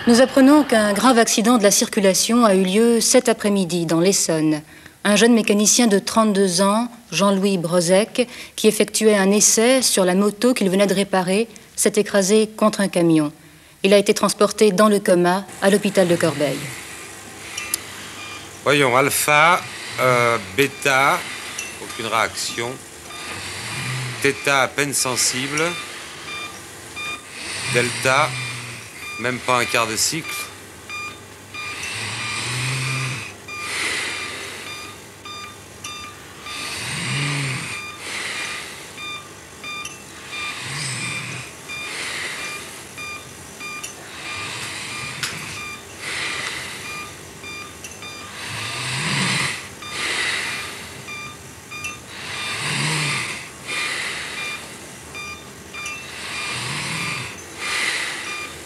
Nous apprenons qu'un grave accident de la circulation a eu lieu cet après-midi dans l'Essonne. Un jeune mécanicien de 32 ans, Jean-Louis Brozek, qui effectuait un essai sur la moto qu'il venait de réparer, s'est écrasé contre un camion. Il a été transporté dans le coma à l'hôpital de Corbeil. Voyons, alpha, bêta, aucune réaction. Theta, à peine sensible. Delta, même pas un quart de cycle.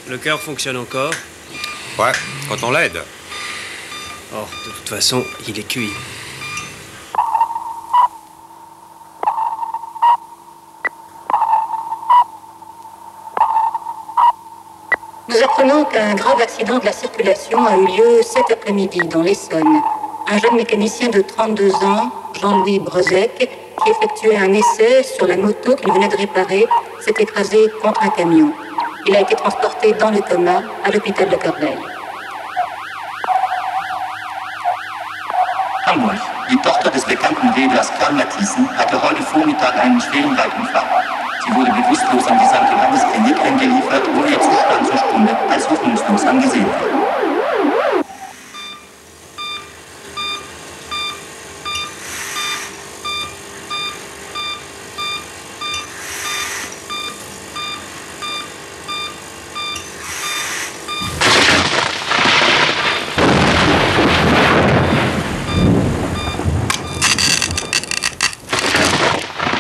Le cœur fonctionne encore? Ouais, quand on l'aide. Oh, de toute façon, il est cuit. Nous apprenons qu'un grave accident de la circulation a eu lieu cet après-midi dans l'Essonne. Un jeune mécanicien de 32 ans, Jean-Louis Brozek, qui effectuait un essai sur la moto qu'il venait de réparer, s'est écrasé contre un camion. Il a été transporté dans le coma à l'hôpital de Corbeil. Hamburg. Die Tochter des bekannten Reders Karl Mathiesen hatte heute Vormittag einen schweren Reitunfall. Sie wurde bewusstlos an die St. Johannes Klinik eingeliefert, wo ihr Zustand zur Stunde als hoffnungslos angesehen wird.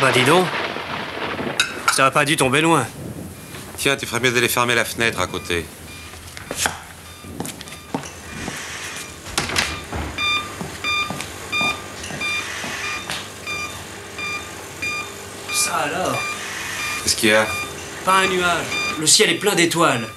Bah dis donc, ça a pas dû tomber loin. Tiens, tu ferais mieux d'aller fermer la fenêtre à côté. Ça alors? Qu'est-ce qu'il y a? Pas un nuage. Le ciel est plein d'étoiles.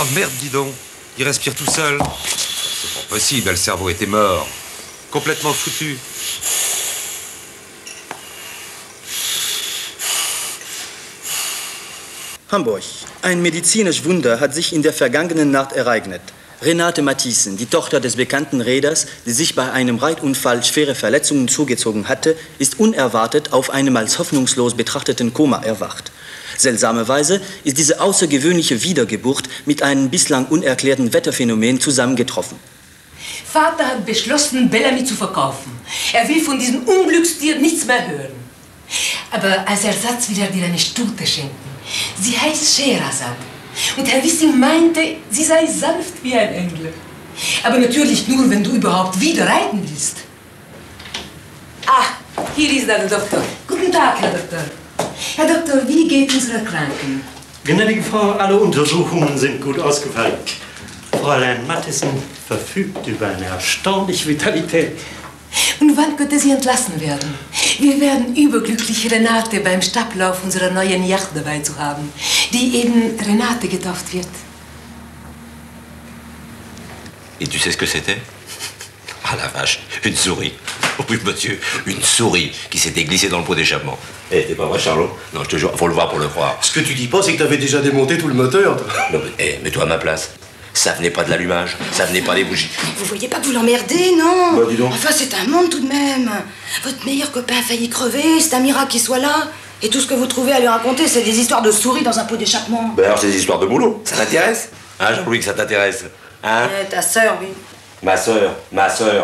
Oh merde, dis donc. Il respire tout seul. C'est pas possible, le cerveau était mort. Complètement foutu. Hamburg. Ein medizinisches Wunder hat sich in der vergangenen Nacht ereignet. Renate Mathiesen, die Tochter des bekannten Reeders, die sich bei einem Reitunfall schwere Verletzungen zugezogen hatte, ist unerwartet auf einem als hoffnungslos betrachteten Koma erwacht. Seltsamerweise ist diese außergewöhnliche Wiedergeburt mit einem bislang unerklärten Wetterphänomen zusammengetroffen. Vater hat beschlossen, Bellamy zu verkaufen. Er will von diesem Unglückstier nichts mehr hören. Aber als Ersatz will er dir eine Stute schenken. Sie heißt Scheherazade. Und Herr Wissing meinte, sie sei sanft wie ein Engel. Aber natürlich nur, wenn du überhaupt wieder reiten willst. Ah, hier ist der Doktor. Guten Tag, Herr Doktor. Herr Doktor, wie geht unserer Kranken? Gnädige Frau, alle Untersuchungen sind gut ausgefallen. Fräulein Mathiesen verfügt über eine erstaunliche Vitalität. Und wann könnte sie entlassen werden? Wir werden überglücklich, Renate beim Stablauf unserer neuen Yacht dabei zu haben, die eben Renate getauft wird. Et tu sais ce que c'était? Ah la vache, une souris. Oh oui, monsieur, une souris qui s'était glissée dans le pot d'échappement. Eh, t'es pas vrai, Charlot? Non, je te jure, faut le voir pour le croire. Ce que tu dis pas, c'est que t'avais déjà démonté tout le moteur, toi. Non, mais, mets-toi à ma place. Ça venait pas de l'allumage, ça venait pas des bougies. Vous voyez pas que vous l'emmerdez, non? Bah, dis donc. Enfin, c'est un monde tout de même. Votre meilleur copain a failli crever, c'est un miracle qu'il soit là. Et tout ce que vous trouvez à lui raconter, c'est des histoires de souris dans un pot d'échappement. Ben alors, c'est des histoires de boulot. Ça t'intéresse? Hein, Jean-Louis, que ça t'intéresse? Hein? Ta sœur, oui. Ma sœur,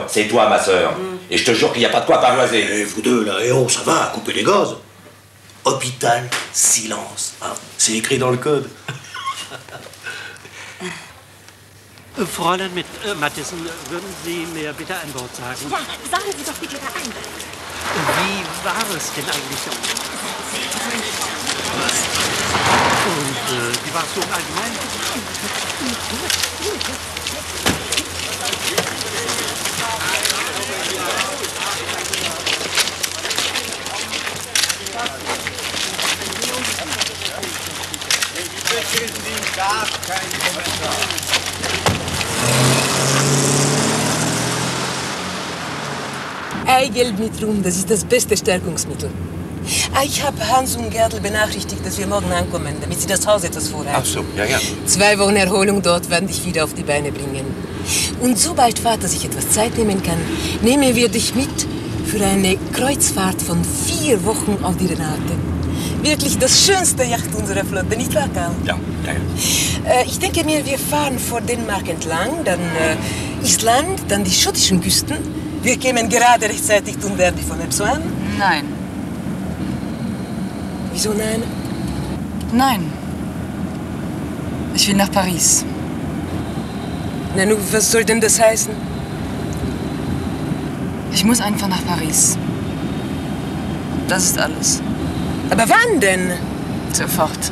c'est toi, ma sœur. Et je te jure qu'il n'y a pas de quoi pavoiser. Et vous deux, là, et oh, ça va, coupez les gaz. Hôpital, silence. Hein. C'est écrit dans le code. Fräulein Mattison, würden Sie mir bitte ein Wort sagen? Ja, sagen Sie doch bitte da ein. Wie war es denn eigentlich? Und wie war es so im Allgemeinen? Gar kein Kommentar. Eigelb mit Rum, das ist das beste Stärkungsmittel. Ich habe Hans und Gerdl benachrichtigt, dass wir morgen ankommen, damit sie das Haus etwas vorhalten. Ach so, ja, ja. 2 Wochen Erholung dort werden dich wieder auf die Beine bringen. Und sobald Vater sich etwas Zeit nehmen kann, nehmen wir dich mit für eine Kreuzfahrt von 4 Wochen auf die Renate. Wirklich das schönste Yacht unserer Flotte, nicht wahr, Karl? Ja, ja, ja. Ich denke mir, wir fahren vor Dänemark entlang, dann Island, dann die schottischen Küsten. Wir kämen gerade rechtzeitig zum Verdi von Epsom. Nein. Wieso nein? Nein. Ich will nach Paris. Na nun, was soll denn das heißen? Ich muss einfach nach Paris. Das ist alles. Aber wann denn? Sofort.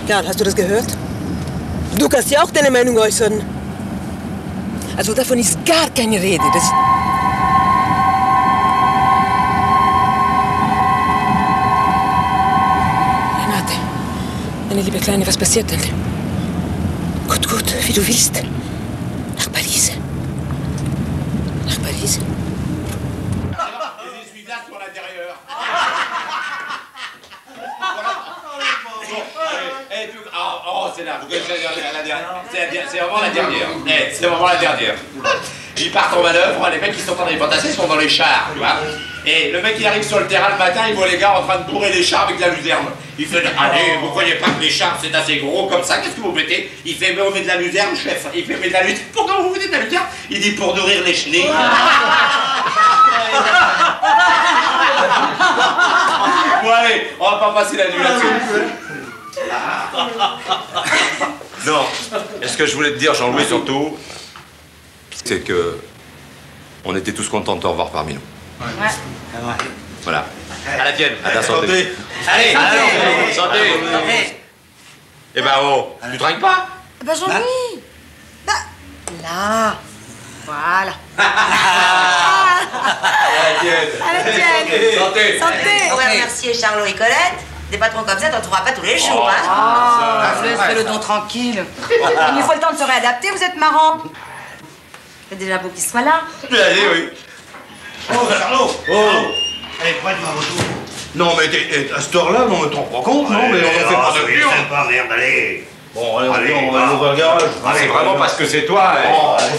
Karl, hast du das gehört? Du kannst ja auch deine Meinung äußern. Also davon ist gar keine Rede. Das Renate, meine liebe Kleine, was passiert denn? Gut, gut, wie du willst. Nach Paris. Nach Paris. C'est vraiment la dernière. C'est vraiment la dernière. J'y pars en manœuvre, les mecs qui sont en train de fantasser sont dans les chars, tu vois. Et le mec il arrive sur le terrain le matin, il voit les gars en train de bourrer les chars avec de la luzerne. Il fait allez, vous croyez pas que les chars c'est assez gros comme ça, qu'est-ce que vous mettez? Il fait mais on met de la luzerne, chef. Il fait mais de la luzerne. Pourquoi vous mettez de la luzerne? Il dit pour nourrir les chenilles. Bon allez, on va pas passer la nuit là-dessus. Non, et ce que je voulais te dire, Jean-Louis, surtout, c'est que on était tous contents de te revoir parmi nous. Ouais. Voilà. À la tienne, à ta santé. Allez, santé. Santé. Eh ben, oh, tu trinques pas? Bah Jean-Louis. Bah, là. Voilà. À la tienne. À la tienne. Santé. Santé. On va remercier Charlot et Colette. Des patrons comme ça, t'en trouveras pas tous les jours, hein. Laissez le don tranquille. Il lui faut le temps de se réadapter, vous êtes marrant. C'est déjà beau qu'il soit là. Allez, oui. Oh, Charlot. Oh. Allez, prends ma moto. Non, mais à cette heure-là, on me trompe pas compte, non, mais on fait pas de pire. Sympa, merde, allez. Bon, allez, on va ouvrir le garage. C'est vraiment parce que c'est toi.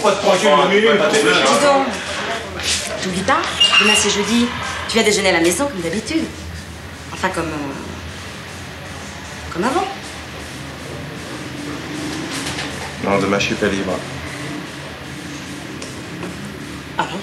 Faut pas te tranquille une minute. Dis donc, t'oublies pas, demain c'est jeudi, tu viens déjeuner à la maison comme d'habitude. Enfin, comme avant. Non, demain, je suis pas libre. Ah bon?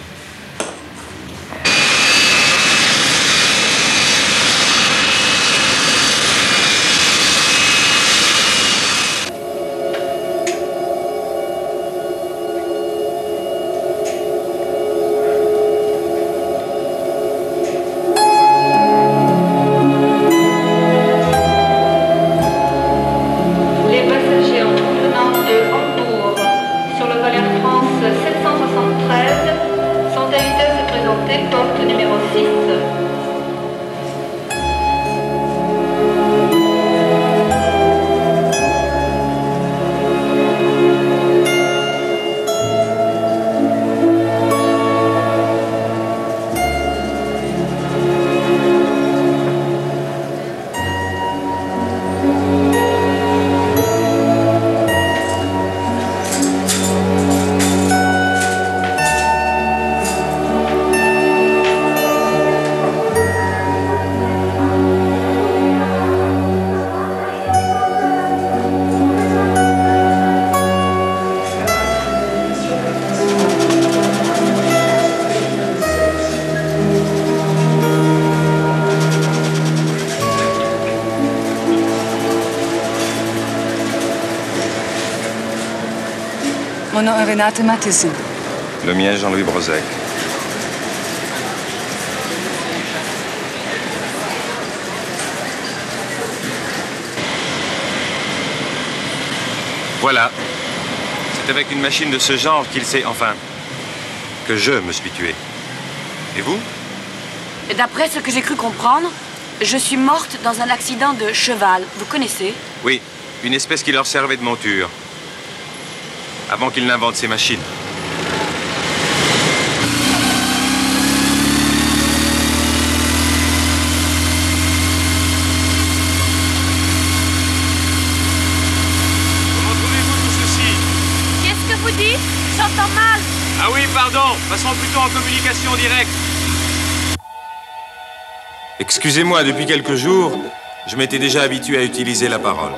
Mon nom est Renate Mathiesen. Le mien est Jean-Louis Brozek. Voilà. C'est avec une machine de ce genre qu'il s'est... Enfin, que je me suis tué. Et vous? D'après ce que j'ai cru comprendre, je suis morte dans un accident de cheval. Vous connaissez? Oui, une espèce qui leur servait de monture. Avant qu'ils n'inventent ces machines. Comment trouvez-vous tout ceci? Qu'est-ce que vous dites? J'entends mal. Ah oui, pardon. Passons plutôt en communication directe. Excusez-moi, depuis quelques jours, je m'étais déjà habitué à utiliser la parole.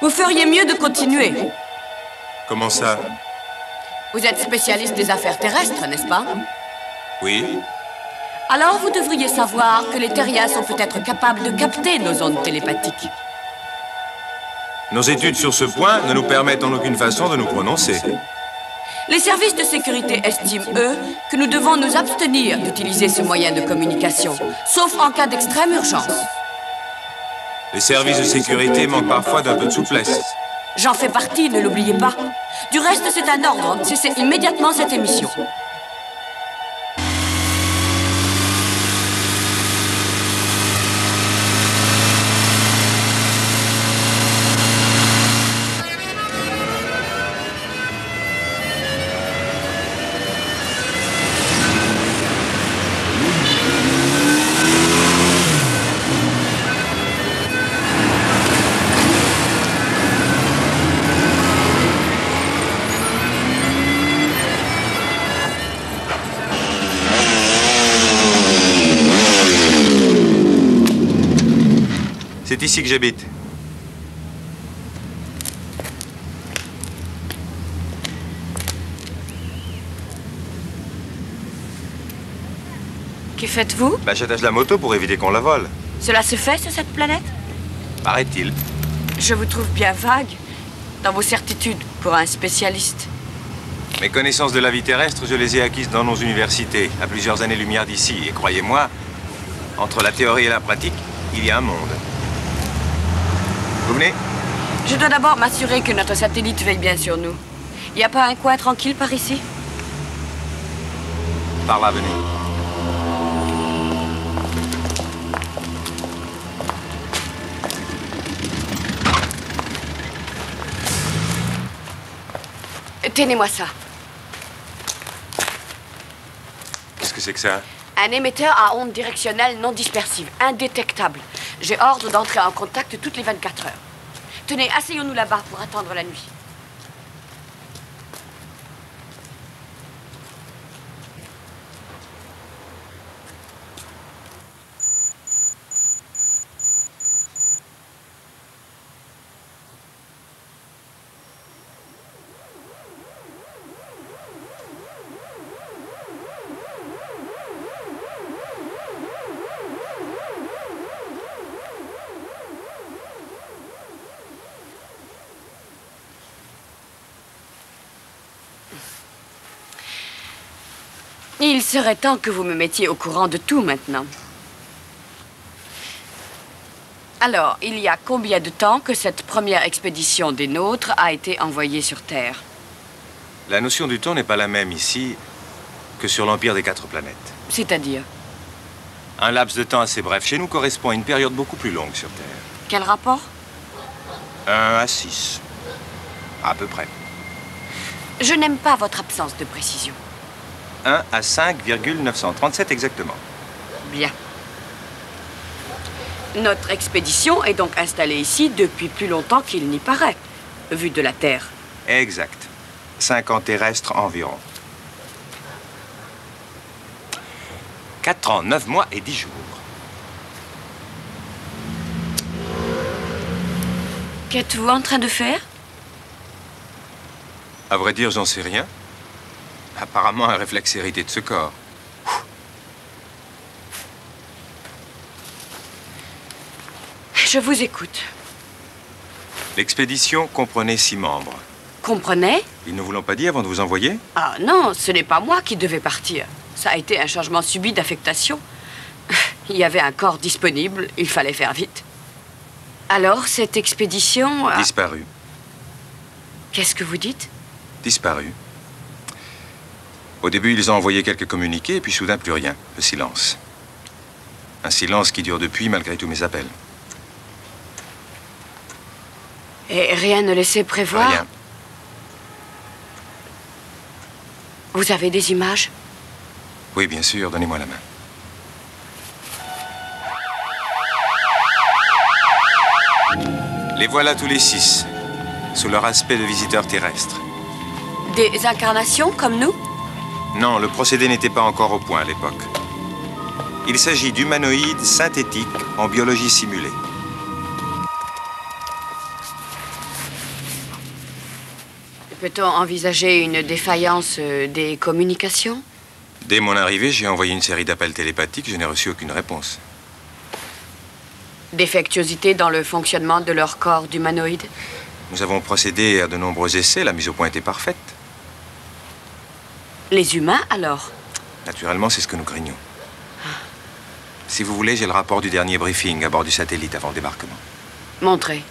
Vous feriez mieux de continuer. Comment ça? Vous êtes spécialiste des affaires terrestres, n'est-ce pas? Oui. Alors vous devriez savoir que les terriens sont peut-être capables de capter nos ondes télépathiques. Nos études sur ce point ne nous permettent en aucune façon de nous prononcer. Les services de sécurité estiment, eux, que nous devons nous abstenir d'utiliser ce moyen de communication, sauf en cas d'extrême urgence. Les services de sécurité manquent parfois d'un peu de souplesse. J'en fais partie, ne l'oubliez pas. Du reste, c'est un ordre. Cessez immédiatement cette émission. C'est ici que j'habite. Que faites-vous? J'attache la moto pour éviter qu'on la vole. Cela se fait sur cette planète? Paraît-il. Je vous trouve bien vague dans vos certitudes pour un spécialiste. Mes connaissances de la vie terrestre, je les ai acquises dans nos universités, à plusieurs années-lumière d'ici. Et croyez-moi, entre la théorie et la pratique, il y a un monde. Vous venez? Je dois d'abord m'assurer que notre satellite veille bien sur nous. Il n'y a pas un coin tranquille par ici? Par là, venez. Tenez-moi ça. Qu'est-ce que c'est que ça? Un émetteur à ondes directionnelles non dispersives, indétectable. J'ai ordre d'entrer en contact toutes les 24 heures. Tenez, asseyons-nous là-bas pour attendre la nuit. Il serait temps que vous me mettiez au courant de tout maintenant. Alors, il y a combien de temps que cette première expédition des nôtres a été envoyée sur Terre? La notion du temps n'est pas la même ici que sur l'Empire des 4 planètes. C'est-à-dire? Un laps de temps assez bref chez nous correspond à une période beaucoup plus longue sur Terre. Quel rapport? 1 à 6. À peu près. Je n'aime pas votre absence de précision. 1 à 5,937 exactement. Bien. Notre expédition est donc installée ici depuis plus longtemps qu'il n'y paraît, vu de la Terre. Exact. 5 ans terrestres environ. 4 ans, 9 mois et 10 jours. Qu'êtes-vous en train de faire? À vrai dire, j'en sais rien. Apparemment, un réflexe hérité de ce corps. Je vous écoute. L'expédition comprenait 6 membres. Comprenez? Ils ne vous l'ont pas dit avant de vous envoyer? Ah non, ce n'est pas moi qui devais partir. Ça a été un changement subit d'affectation. Il y avait un corps disponible, il fallait faire vite. Alors, cette expédition a... Disparu. Qu'est-ce que vous dites? Disparu. Au début, ils ont envoyé quelques communiqués, et puis soudain, plus rien. Le silence. Un silence qui dure depuis, malgré tous mes appels. Et rien ne laissait prévoir? Rien. Vous avez des images? Oui, bien sûr. Donnez-moi la main. Les voilà tous les 6, sous leur aspect de visiteurs terrestres. Des incarnations comme nous? Non, le procédé n'était pas encore au point à l'époque. Il s'agit d'humanoïdes synthétiques en biologie simulée. Peut-on envisager une défaillance des communications? Dès mon arrivée, j'ai envoyé une série d'appels télépathiques, je n'ai reçu aucune réponse. Défectuosité dans le fonctionnement de leur corps d'humanoïde? Nous avons procédé à de nombreux essais, la mise au point était parfaite. Les humains, alors? Naturellement, c'est ce que nous craignons. Si vous voulez, j'ai le rapport du dernier briefing à bord du satellite avant le débarquement. Montrez.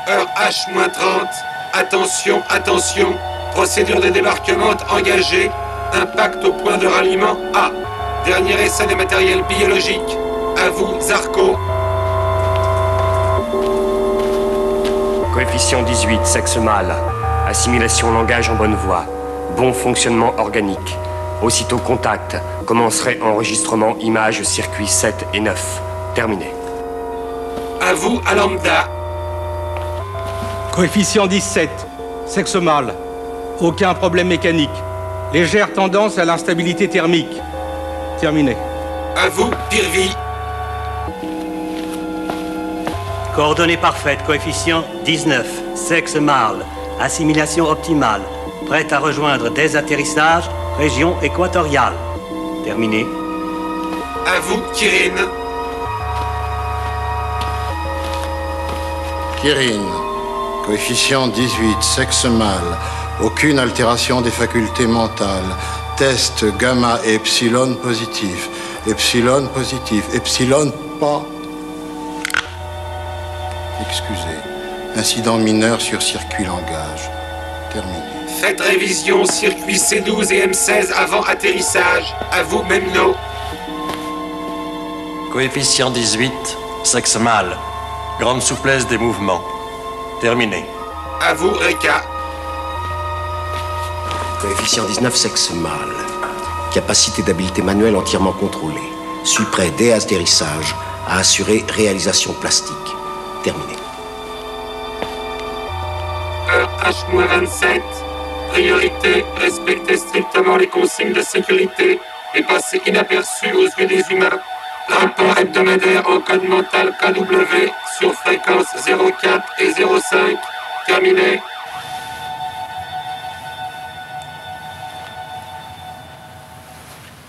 Heure H-30. Attention, attention. Procédure de débarquement engagée. Impact au point de ralliement A. Dernier essai de matériel biologique. À vous, Zarco. Coefficient 18, sexe mâle. Assimilation langage en bonne voie. Bon fonctionnement organique. Aussitôt contact. Commencerait enregistrement images circuits 7 et 9. Terminé. À vous, à lambda. Coefficient 17, sexe mâle. Aucun problème mécanique. Légère tendance à l'instabilité thermique. Terminé. À vous, Pirvi. Coordonnées parfaites, coefficient 19, sexe mâle, assimilation optimale, prête à rejoindre dès atterrissage, région équatoriale. Terminé. À vous, Kirin. Kirin, coefficient 18, sexe mâle, aucune altération des facultés mentales, test gamma et epsilon positif, epsilon positif, epsilon pas. Excusez. Incident mineur sur circuit langage. Terminé. Faites révision, circuit C12 et M16 avant atterrissage. À vous, Memno. Coefficient 18, sexe mâle. Grande souplesse des mouvements. Terminé. À vous, Reka. Coefficient 19, sexe mâle. Capacité d'habileté manuelle entièrement contrôlée. Suis prêt dès atterrissage à assurer réalisation plastique. Terminé. Heure H-27. Priorité, respectez strictement les consignes de sécurité et passez inaperçu aux yeux des humains. Rapport hebdomadaire en code mental KW sur fréquence 04 et 05. Terminé.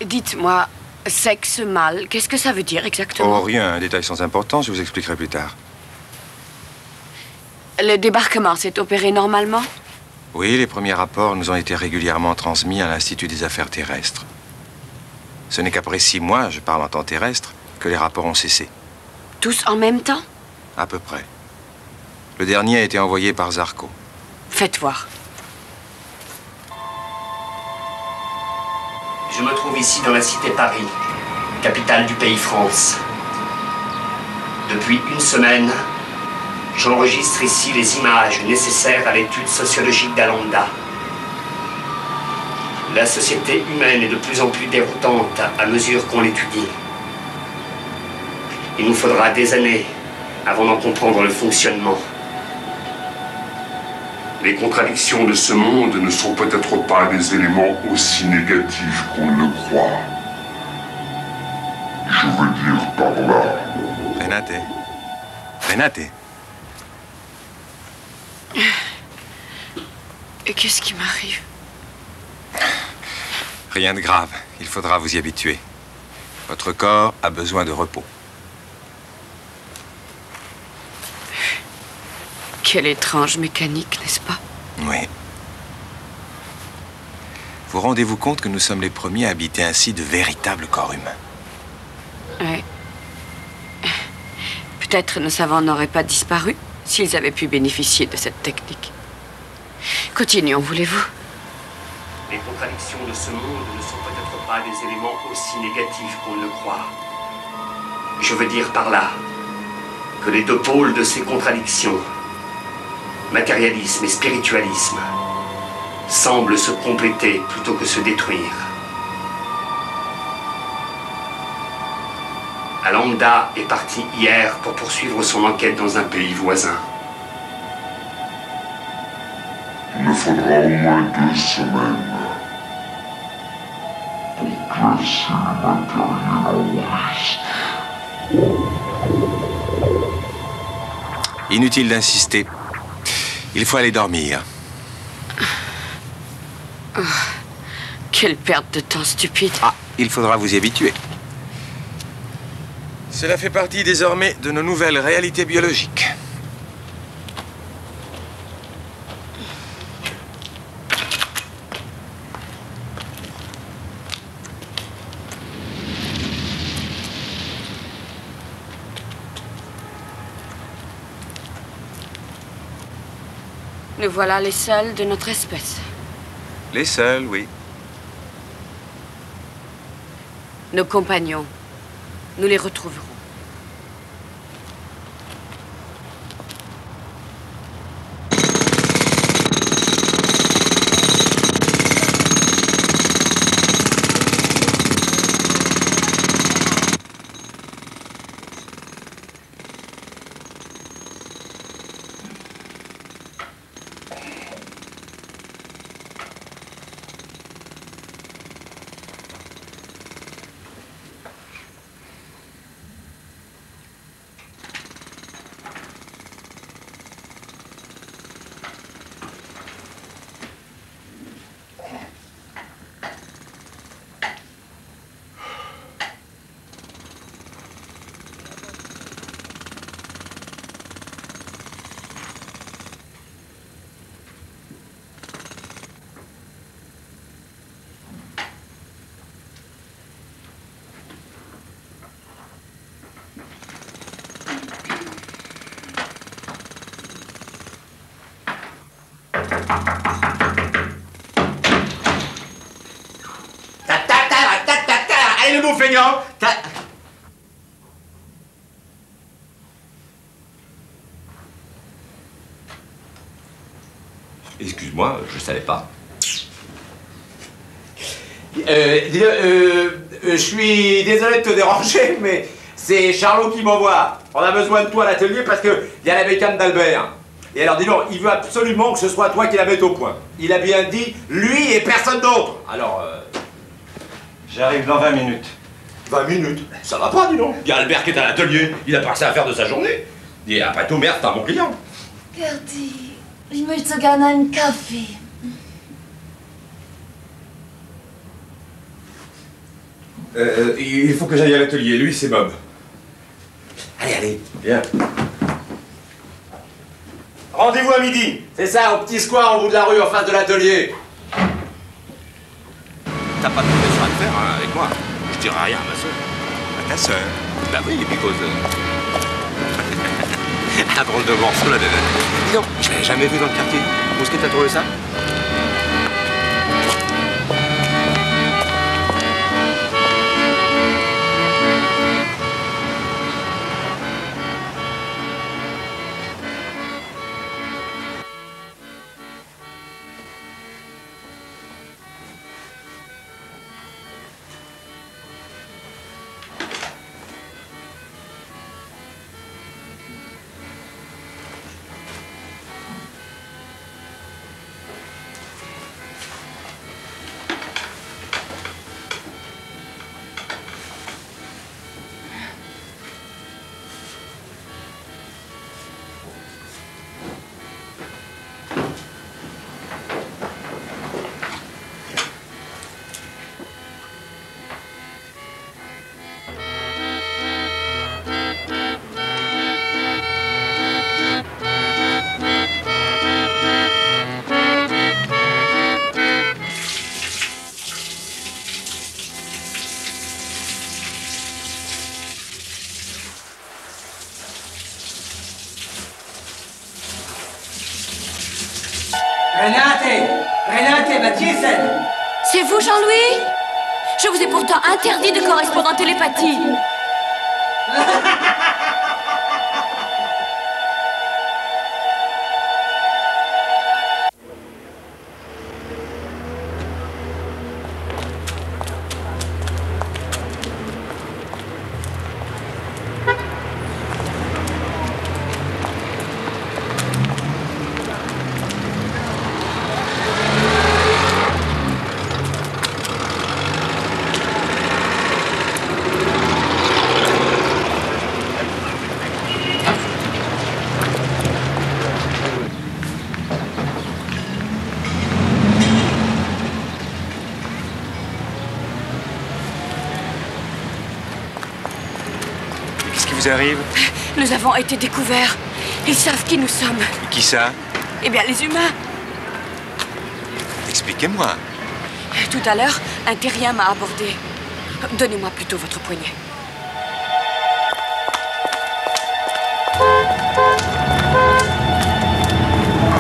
Dites-moi, sexe mâle, qu'est-ce que ça veut dire exactement? Oh, rien, un détail sans importance, je vous expliquerai plus tard. Le débarquement s'est opéré normalement? Oui, les premiers rapports nous ont été régulièrement transmis à l'Institut des Affaires Terrestres. Ce n'est qu'après 6 mois, je parle en temps terrestre, que les rapports ont cessé. Tous en même temps? À peu près. Le dernier a été envoyé par Zarco. Faites voir. Je me trouve ici dans la cité Paris, capitale du pays France. Depuis une semaine, j'enregistre ici les images nécessaires à l'étude sociologique d'Alanda. La société humaine est de plus en plus déroutante à mesure qu'on l'étudie. Il nous faudra des années avant d'en comprendre le fonctionnement. Les contradictions de ce monde ne sont peut-être pas des éléments aussi négatifs qu'on le croit. Je veux dire par là... Renate. Renate. Et qu'est-ce qui m'arrive? Rien de grave. Il faudra vous y habituer. Votre corps a besoin de repos. Quelle étrange mécanique, n'est-ce pas? Oui. Vous rendez-vous compte que nous sommes les premiers à habiter ainsi de véritables corps humains? Oui. Peut-être nos savants n'auraient pas disparu s'ils avaient pu bénéficier de cette technique. Continuons, voulez-vous? Les contradictions de ce monde ne sont peut-être pas des éléments aussi négatifs qu'on le croit. Je veux dire par là que les deux pôles de ces contradictions, matérialisme et spiritualisme, semblent se compléter plutôt que se détruire. Alanda est parti hier pour poursuivre son enquête dans un pays voisin. Il me faudra au moins 2 semaines pour classer le matériel enregistré. Inutile d'insister. Il faut aller dormir. Oh, quelle perte de temps stupide. Ah, il faudra vous y habituer. Cela fait partie désormais de nos nouvelles réalités biologiques. Nous voilà les seuls de notre espèce. Les seuls, oui. Nos compagnons, nous les retrouverons. Allez, le beau feignant. Excuse-moi, je savais pas. Je suis désolé de te déranger, mais c'est Charlot qui m'envoie. On a besoin de toi à l'atelier parce qu'il y a la bécane d'Albert. Et alors, dis donc, il veut absolument que ce soit toi qui la mette au point. Il a bien dit, lui et personne d'autre. Alors, J'arrive dans 20 minutes. 20 minutes? Ça va pas, dis donc. Il y a Albert qui est à l'atelier. Il a pas que ça à faire de sa journée. Et après tout, merde, c'est un bon client. Gertie, ich möchte so gerne einen Kaffee. Il faut que j'aille à l'atelier. Lui, c'est Bob. Allez, allez, viens. Rendez-vous à midi. C'est ça, au petit square au bout de la rue, en face de l'atelier. T'as pas de profession à te faire hein, avec moi. Je dirai rien à ma soeur. À ta soeur? Bah oui, et puis cause un drôle de morceau là, dis donc, je l'avais jamais vu dans le quartier. Où est-ce que t'as trouvé ça? Renate Mathiessen. C'est vous, Jean-Louis? Je vous ai pourtant interdit de correspondre en télépathie. Arrive. Nous avons été découverts. Ils savent qui nous sommes. Qui ça? Eh bien, les humains. Expliquez-moi. Tout à l'heure, un terrien m'a abordé. Donnez-moi plutôt votre poignet.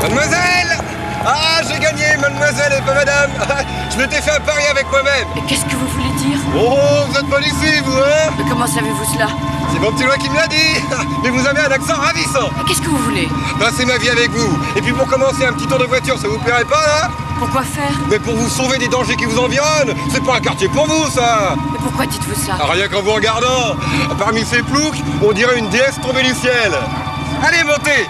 Mademoiselle! Ah, j'ai gagné, mademoiselle et pas madame. Je m'étais fait un pari avec moi-même. Et qu'est-ce que vous voulez dire? Oh, vous êtes policier, vous, hein? Mais comment savez-vous cela? C'est mon petit doigt qui me l'a dit. Mais vous avez un accent ravissant. Qu'est-ce que vous voulez? Passer ma vie avec vous. Et puis pour commencer, un petit tour de voiture, ça vous plairait pas, là? Pourquoi faire? Mais pour vous sauver des dangers qui vous environnent. C'est pas un quartier pour vous, ça. Mais pourquoi dites-vous ça? Rien qu'en vous regardant. Parmi ces ploucs, on dirait une déesse tombée du ciel. Allez, montez.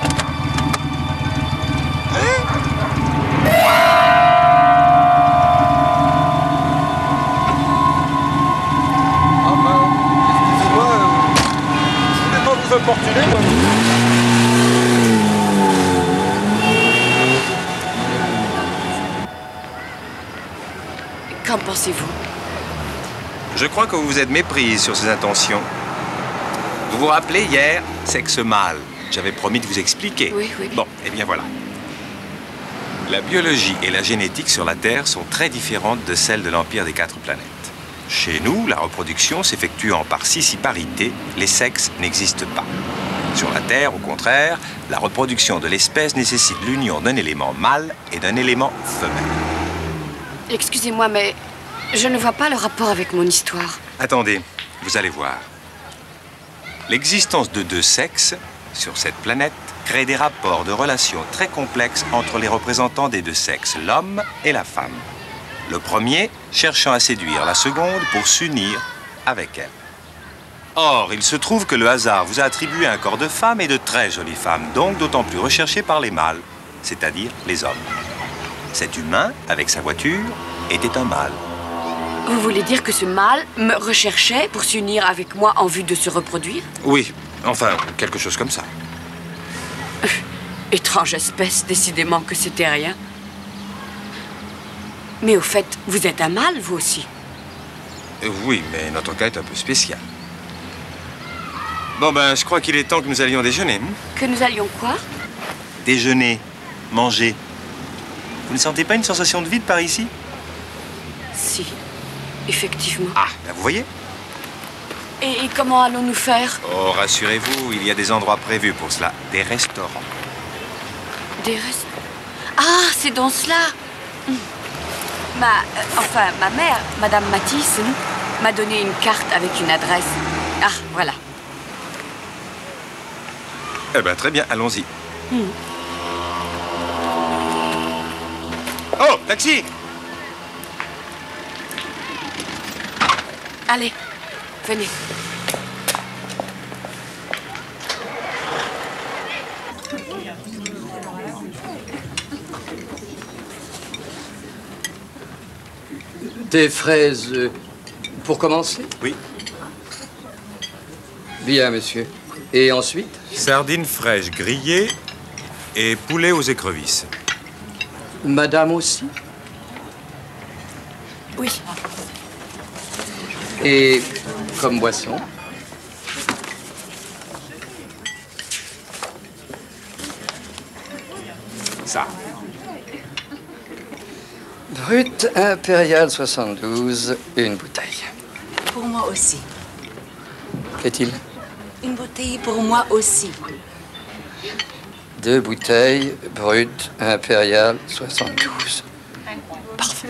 Qu'en pensez-vous? Je crois que vous vous êtes méprise sur ses intentions. Vous vous rappelez hier, sexe mâle. J'avais promis de vous expliquer. Oui, oui. Bon, eh bien voilà. La biologie et la génétique sur la Terre sont très différentes de celles de l'Empire des 4 planètes. Chez nous, la reproduction s'effectue en parité, les sexes n'existent pas. Sur la Terre, au contraire, la reproduction de l'espèce nécessite l'union d'un élément mâle et d'un élément femelle. Excusez-moi, mais je ne vois pas le rapport avec mon histoire. Attendez, vous allez voir. L'existence de deux sexes sur cette planète crée des rapports de relations très complexes entre les représentants des deux sexes, l'homme et la femme. Le premier cherchant à séduire la seconde pour s'unir avec elle. Or, il se trouve que le hasard vous a attribué un corps de femme et de très jolies femmes, donc d'autant plus recherchées par les mâles, c'est-à-dire les hommes. Cet humain, avec sa voiture, était un mâle. Vous voulez dire que ce mâle me recherchait pour s'unir avec moi en vue de se reproduire? Oui, enfin, quelque chose comme ça. Étrange espèce, décidément que c'était rien. Mais au fait, vous êtes un mâle, vous aussi? Oui, mais notre cas est un peu spécial. Bon, ben, je crois qu'il est temps que nous allions déjeuner. Que nous allions quoi? Déjeuner, manger. Vous ne sentez pas une sensation de vide par ici? Si, effectivement. Ah, ben vous voyez? Et comment allons-nous faire? Oh, rassurez-vous, il y a des endroits prévus pour cela. Des restaurants. Des restaurants? Ah, c'est dans cela. Ma mère, Madame Mathiessen, m'a donné une carte avec une adresse. Ah, voilà. Eh ben, très bien, allons-y. Oh, taxi! Allez, venez. Des fraises pour commencer? Oui. Bien, monsieur. Et ensuite? Sardines fraîches grillées et poulet aux écrevisses. Madame aussi? Oui. Et comme boisson? Ça. Brut impérial 72, une bouteille. Pour moi aussi. Qu'est-il? Une bouteille pour moi aussi. 2 bouteilles, brut, impérial, 72. Parfait.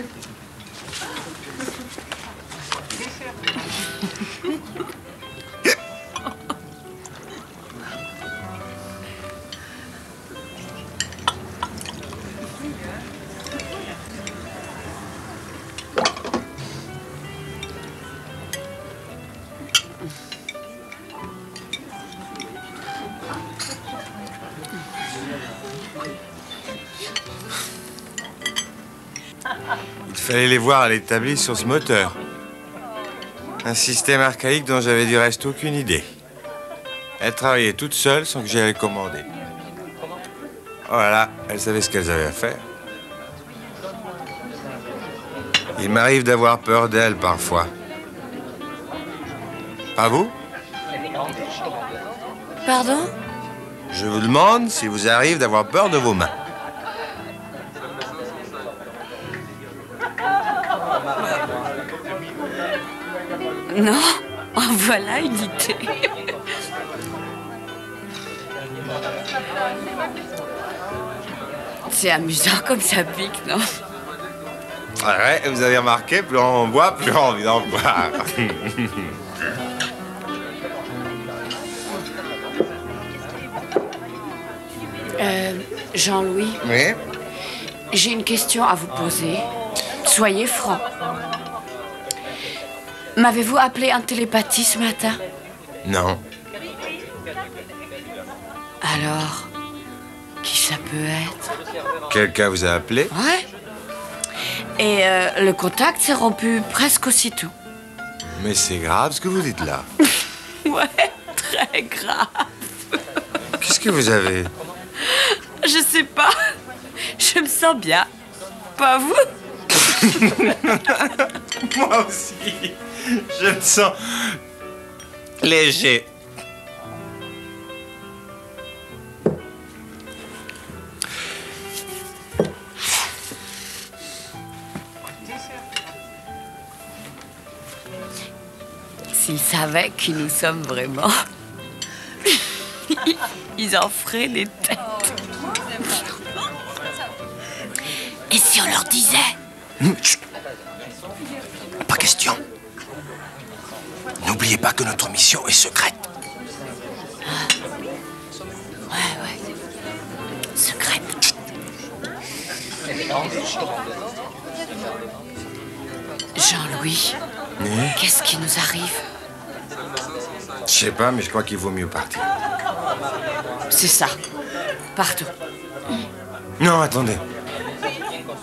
Il fallait les voir à l'établi sur ce moteur. Un système archaïque dont j'avais du reste aucune idée. Elle travaillait toute seule sans que j'aie à les commander. Voilà, elles savaient ce qu'elles avaient à faire. Il m'arrive d'avoir peur d'elles parfois. Pas vous? Pardon? Je vous demande s'il vous arrive d'avoir peur de vos mains. Non, en voilà une idée. C'est amusant comme ça pique, non? Ouais, vous avez remarqué, plus on boit, plus on a envie d'en boire. Jean-Louis? Oui? J'ai une question à vous poser. Soyez franc. M'avez-vous appelé en télépathie ce matin? Non. Alors, qui ça peut être? Quelqu'un vous a appelé? Ouais. Et le contact s'est rompu presque aussitôt. Mais c'est grave ce que vous dites là. Ouais, très grave. Qu'est-ce que vous avez? Je sais pas. Je me sens bien. Pas vous? Moi aussi. Je me sens léger. S'ils savaient qui nous sommes vraiment, ils en feraient des têtes. Et si on leur disait? Chut. Pas question. N'oubliez pas que notre mission est secrète. Ouais. Secrète. Jean-Louis, qu'est-ce qui nous arrive? Je sais pas, mais je crois qu'il vaut mieux partir. C'est ça. Partout. Non, attendez.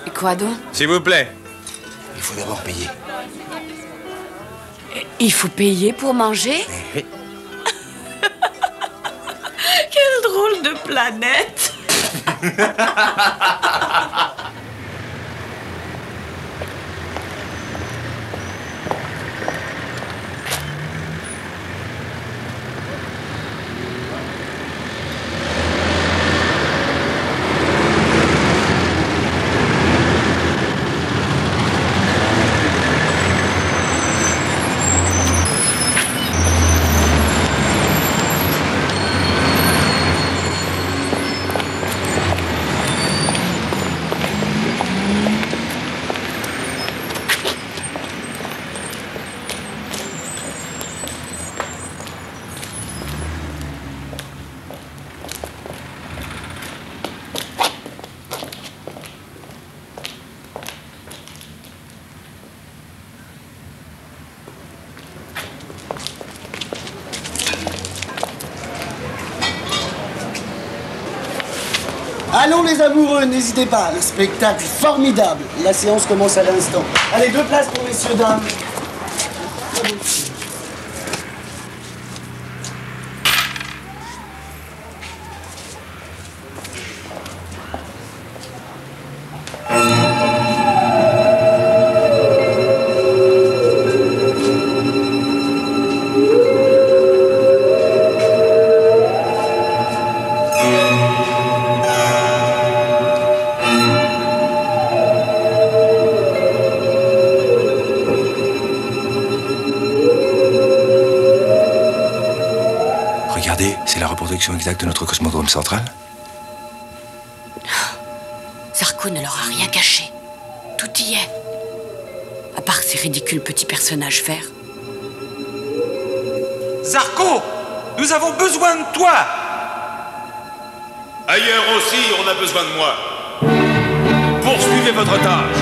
Et quoi donc? S'il vous plaît. Il faut d'abord payer. Il faut payer pour manger? Oui. Quelle drôle de planète! Allons les amoureux, n'hésitez pas, le spectacle est formidable. La séance commence à l'instant. Allez, 2 places pour messieurs, dames. C'est la reproduction exacte de notre cosmodrome central. Zarko ne leur a rien caché. Tout y est. À part ces ridicules petits personnages verts. Zarko, nous avons besoin de toi. Ailleurs aussi, on a besoin de moi. Poursuivez votre tâche.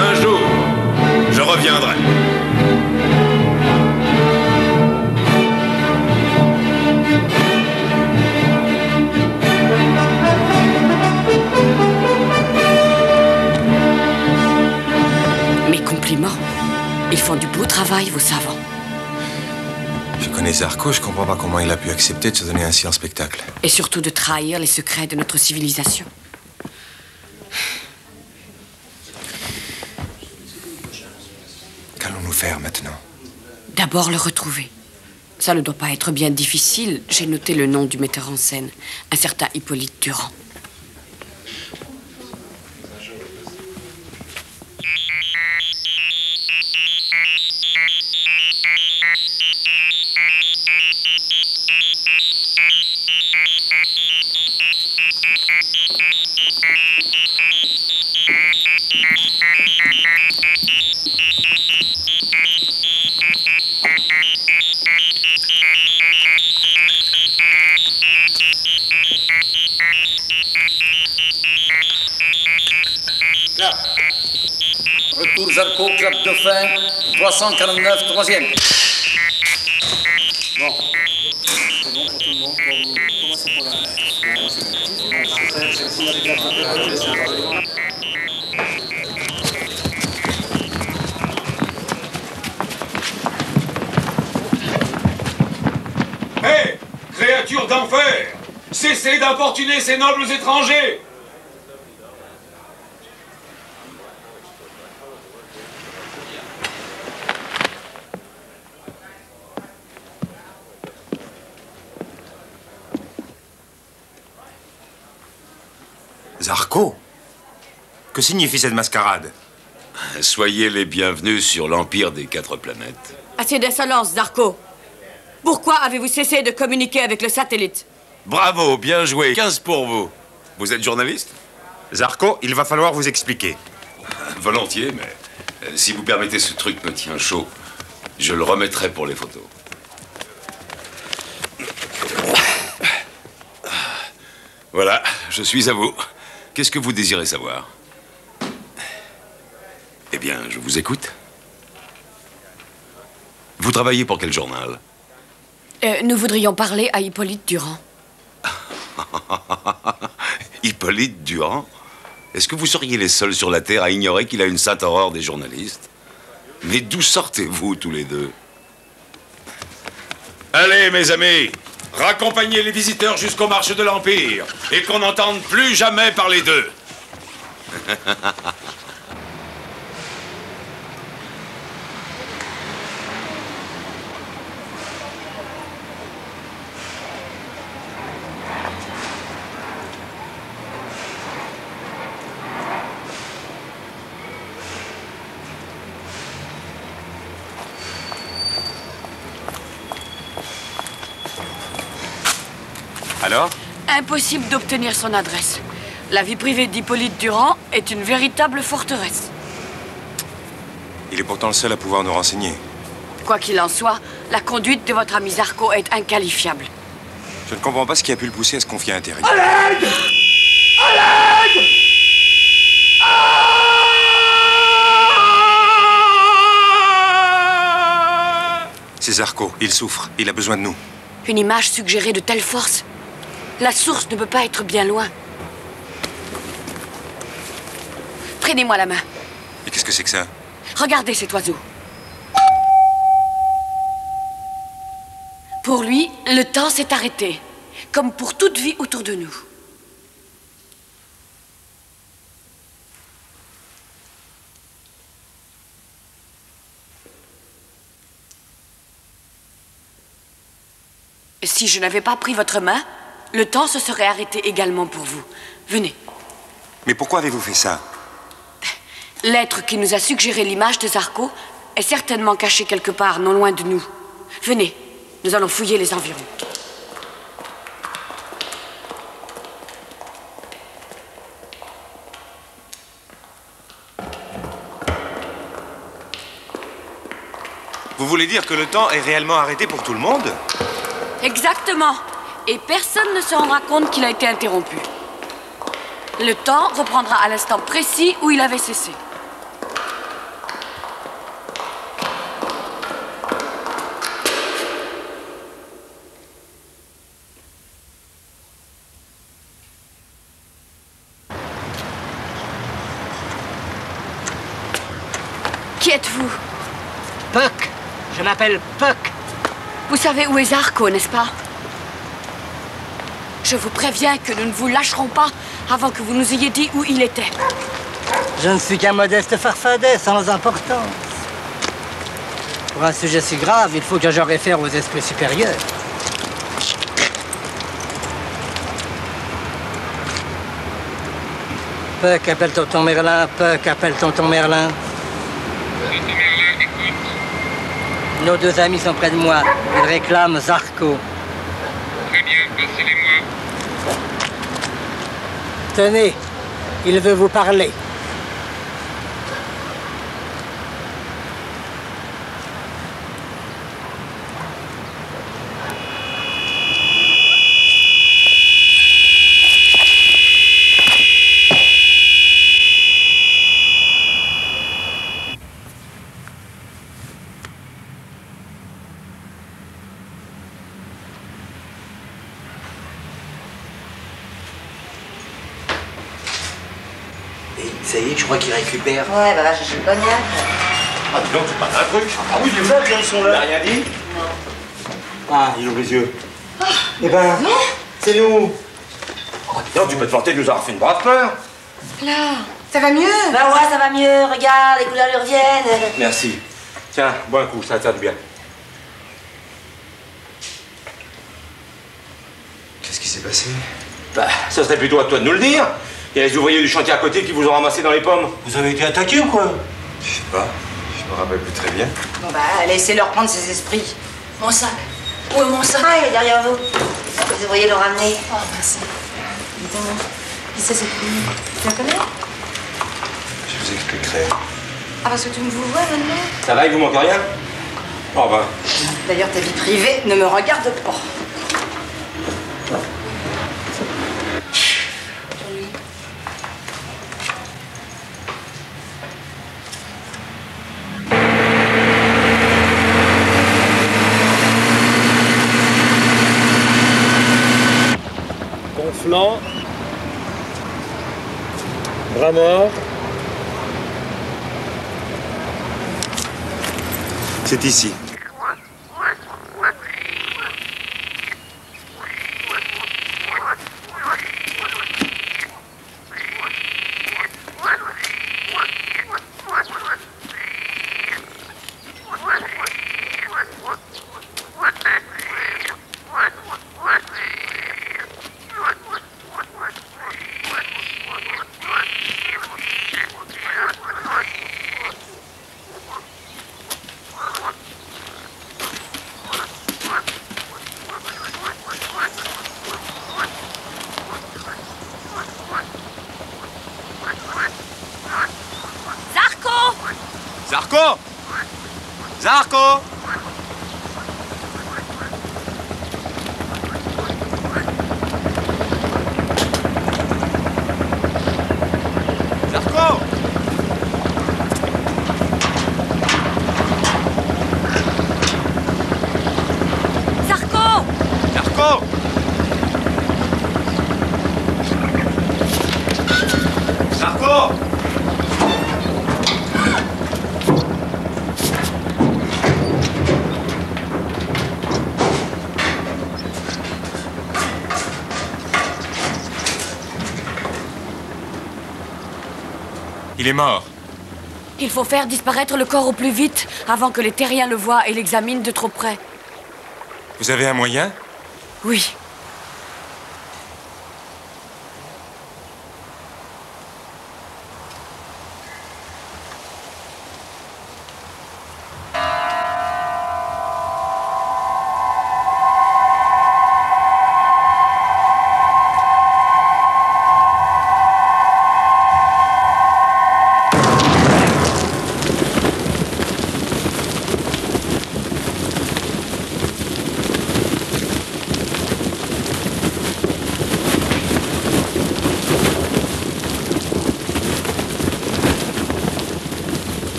Un jour, je reviendrai. Mes compliments. Ils font du beau travail, vos savants. Je connais Zarko, je comprends pas comment il a pu accepter de se donner ainsi en spectacle. Et surtout de trahir les secrets de notre civilisation. Qu'allons-nous faire maintenant? D'abord le retrouver. Ça ne doit pas être bien difficile. J'ai noté le nom du metteur en scène, un certain Hippolyte Durand. Retour Zarko, clap de fin, 349, troisième. Bon. C'est bon pour tout le monde. Comment c'est pour la... Hé, créatures d'enfer, cessez d'importuner ces nobles étrangers. Zarko? Que signifie cette mascarade? Soyez les bienvenus sur l'Empire des 4 planètes. Assez d'insolence, Zarko. Pourquoi avez-vous cessé de communiquer avec le satellite? Bravo, bien joué. 15 pour vous. Vous êtes journaliste? Zarko, il va falloir vous expliquer. Volontiers, mais si vous permettez, ce truc me tient chaud. Je le remettrai pour les photos. Voilà, je suis à vous. Qu'est-ce que vous désirez savoir? Eh bien, je vous écoute. Vous travaillez pour quel journal? Nous voudrions parler à Hippolyte Durand. Hippolyte Durand? Est-ce que vous seriez les seuls sur la Terre à ignorer qu'il a une sainte horreur des journalistes? Mais d'où sortez-vous tous les deux? Allez, mes amis, raccompagnez les visiteurs jusqu'aux marches de l'Empire et qu'on n'entende plus jamais parler d'eux. Alors? Impossible d'obtenir son adresse. La vie privée d'Hippolyte Durand est une véritable forteresse. Il est pourtant le seul à pouvoir nous renseigner. Quoi qu'il en soit, la conduite de votre ami Zarko est inqualifiable. Je ne comprends pas ce qui a pu le pousser à se confier à un terrien. À l'aide! À l'aide! C'est Zarko, il souffre, il a besoin de nous. Une image suggérée de telle force. La source ne peut pas être bien loin. Prenez-moi la main. Et qu'est-ce que c'est que ça? Regardez cet oiseau. Pour lui, le temps s'est arrêté, comme pour toute vie autour de nous. Si je n'avais pas pris votre main, le temps se serait arrêté également pour vous. Venez. Mais pourquoi avez-vous fait ça? L'être qui nous a suggéré l'image de Zarko est certainement caché quelque part, non loin de nous. Venez, nous allons fouiller les environs. voulez dire que le temps est réellement arrêté pour tout le monde? Exactement. Et personne ne se rendra compte qu'il a été interrompu. Le temps reprendra à l'instant précis où il avait cessé. Qui êtes-vous? Puck. Je m'appelle Puck. Vous savez où est Zarko, n'est-ce pas? Je vous préviens que nous ne vous lâcherons pas avant que vous nous ayez dit où il était. Je ne suis qu'un modeste farfadet sans importance. Pour un sujet si grave, il faut que je réfère aux esprits supérieurs. Puck, appelle tonton Merlin. Puck, appelle tonton Merlin. Tonton Merlin, écoute. Nos deux amis sont près de moi. Ils réclament Zarko. Très bien, passez-les-moi. Tenez, il veut vous parler. Ça y est, je crois qu'il récupère. Ouais, bah va chercher le cognac. Ah, dis donc, tu parles d'un truc. Ah oui, les autres, ils sont là. Il n'a rien dit? Ah, il ouvre les yeux. Eh ben, c'est nous. Oh, dis donc, tu peux te vanter de nous avoir fait une brave peur. Là, ça va mieux? Bah ouais, ça va mieux. Regarde, les couleurs lui reviennent. Merci. Tiens, bois un coup, ça va te faire du bien. Qu'est-ce qui s'est passé? Bah, ça serait plutôt à toi de nous le dire. Il y a les ouvriers du chantier à côté qui vous ont ramassé dans les pommes. Vous avez été attaqué ou quoi? Je sais pas. Je me rappelle plus très bien. Bon bah, laissez-leur prendre ses esprits. Mon sac. Où est mon sac? Ah, il est derrière vous. Les ouvriers l'ont ramené. Oh, merci. Dites-moi, qui c'est cette fille? Tu la connais? Je vous expliquerai. Ah, parce que tu me vous vois maintenant? Ça va, il vous manque rien? Oh ben. D'ailleurs, ta vie privée ne me regarde pas. Gonflant. Bras mort. C'est ici. Zarko! Zarko! Zarko! Zarko! Zarko! Zarko! Il est mort. Il faut faire disparaître le corps au plus vite avant que les terriens le voient et l'examinent de trop près. Vous avez un moyen? Oui.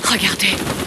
Regardez.